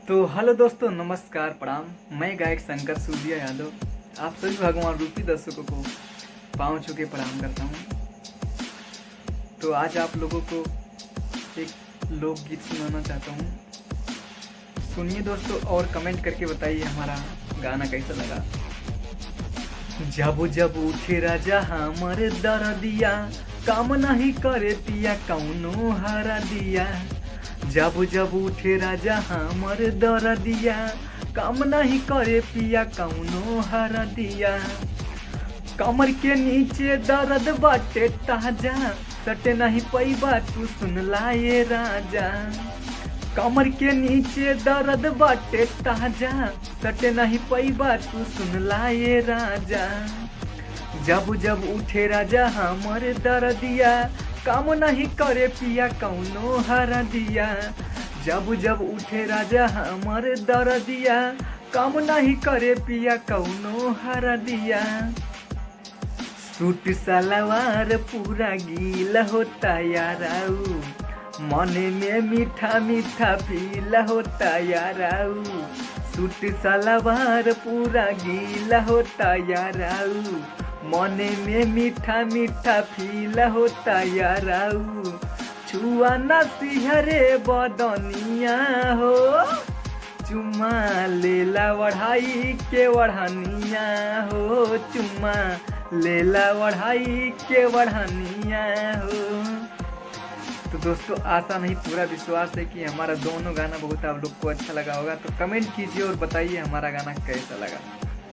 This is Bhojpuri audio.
तो हेलो दोस्तों, नमस्कार, प्रणाम। मैं गायक शंकर सूर्या यादव आप सभी भगवान रूपी दर्शकों को पाँव छू के प्रणाम करता हूँ। तो आज आप लोगों को एक लोकगीत सुनाना चाहता हूँ। सुनिए दोस्तों और कमेंट करके बताइए हमारा गाना कैसा लगा। जब जब उठे राजा हमर दरदिया, काम नहीं करे पिया कौनो हरा दिया। जब जब उठे राजा हमर दरदिया, काम नहीं करे पिया कौनो हरा दिया। कमर के नीचे दर्द बाटे ताजा, सटे नहीं पैबा तू सुन लाए राजा। कमर के नीचे दर्द बाटे ताजा, सटे नहीं पैबा तू सुन लाए राजा। जब जब उठे राजा हमर दरदिया, काम नहीं करे पिया कौनो हरा दिया। जब जब उठे राजा हमर दरदिया, काम नहीं करे पिया कौनो हरा दिया। सूट सलवार पूरा गीला होता याराऊ, मने में मीठा मीठा फील होता याराऊ। सूट सलवार पूरा गीला होता याराऊ, मने में मीठा मीठा फील होता याराऊ। छुआ न सिहरे बदनिया हो, चुम्मा लेला बढ़ाई के बढ़निया हो। चुम्मा लेला बढ़ाई के बढ़निया हो। तो दोस्तों, आशा नहीं पूरा विश्वास है कि हमारा दोनों गाना बहुत आप लोग को अच्छा लगा होगा। तो कमेंट कीजिए और बताइए हमारा गाना कैसा लगा।